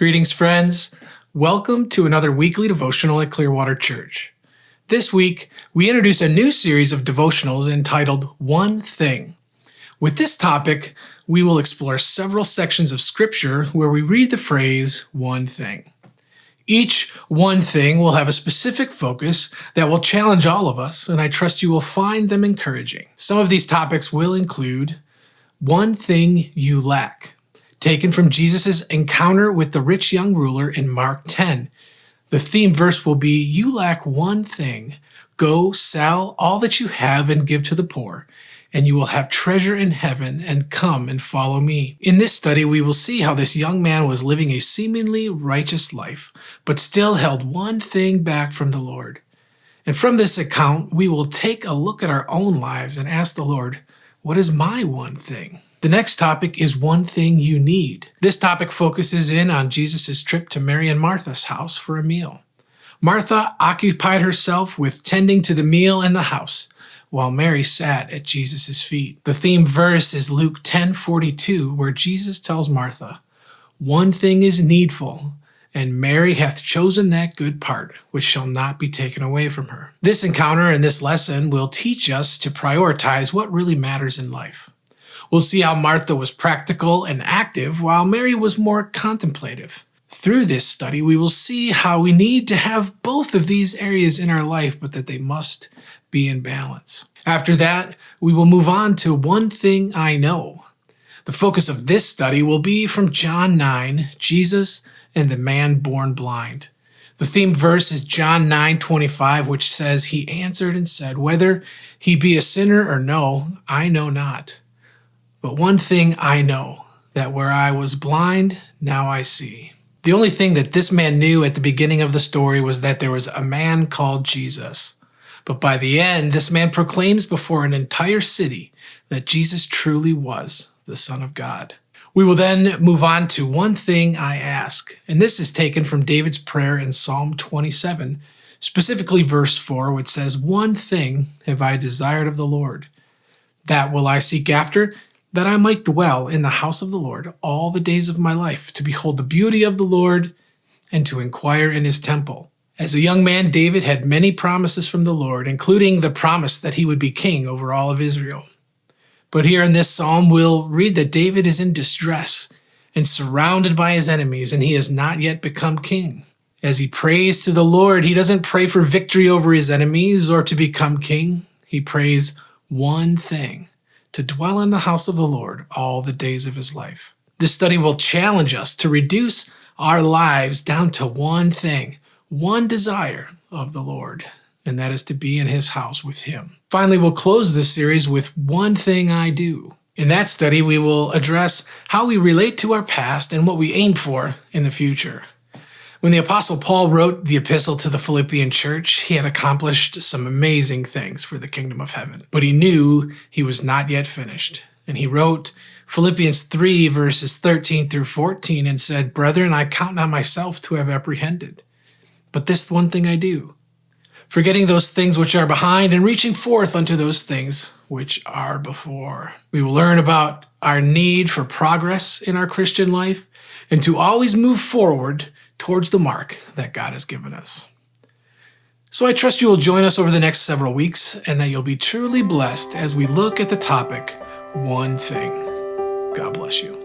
Greetings, friends. Welcome to another weekly devotional at Clearwater Church. This week, we introduce a new series of devotionals entitled One Thing. With this topic, we will explore several sections of Scripture where we read the phrase, one thing. Each one thing will have a specific focus that will challenge all of us, and I trust you will find them encouraging. Some of these topics will include one thing you lack, taken from Jesus' encounter with the rich young ruler in Mark 10. The theme verse will be, "You lack one thing. Go sell all that you have and give to the poor, and you will have treasure in heaven, and come and follow me." In this study, we will see how this young man was living a seemingly righteous life, but still held one thing back from the Lord. And from this account, we will take a look at our own lives and ask the Lord, what is my one thing? The next topic is one thing you need. This topic focuses in on Jesus' trip to Mary and Martha's house for a meal. Martha occupied herself with tending to the meal and the house, while Mary sat at Jesus' feet. The theme verse is Luke 10:42, where Jesus tells Martha, "One thing is needful, and Mary hath chosen that good part, which shall not be taken away from her." This encounter and this lesson will teach us to prioritize what really matters in life. We'll see how Martha was practical and active, while Mary was more contemplative. Through this study, we will see how we need to have both of these areas in our life, but that they must be in balance. After that, we will move on to one thing I know. The focus of this study will be from John 9, Jesus and the man born blind. The theme verse is John 9:25, which says, "He answered and said, whether he be a sinner or no, I know not. But one thing I know, that where I was blind, now I see." The only thing that this man knew at the beginning of the story was that there was a man called Jesus. But by the end, this man proclaims before an entire city that Jesus truly was the Son of God. We will then move on to one thing I ask, and this is taken from David's prayer in Psalm 27, specifically verse 4, which says, "One thing have I desired of the Lord, that will I seek after, that I might dwell in the house of the Lord all the days of my life, to behold the beauty of the Lord and to inquire in his temple." As a young man, David had many promises from the Lord, including the promise that he would be king over all of Israel. But here in this psalm, we'll read that David is in distress and surrounded by his enemies, and he has not yet become king. As he prays to the Lord, he doesn't pray for victory over his enemies or to become king. He prays one thing, to dwell in the house of the Lord all the days of his life. This study will challenge us to reduce our lives down to one thing, one desire of the Lord, and that is to be in his house with him. Finally, we'll close this series with one thing I do. In that study, we will address how we relate to our past and what we aim for in the future. When the Apostle Paul wrote the epistle to the Philippian church, he had accomplished some amazing things for the kingdom of heaven, but he knew he was not yet finished. And he wrote Philippians 3, verses 13 through 14, and said, "Brethren, I count not myself to have apprehended, but this one thing I do, forgetting those things which are behind and reaching forth unto those things which are before." We will learn about our need for progress in our Christian life and to always move forward towards the mark that God has given us. So I trust you will join us over the next several weeks and that you'll be truly blessed as we look at the topic, one thing. God bless you.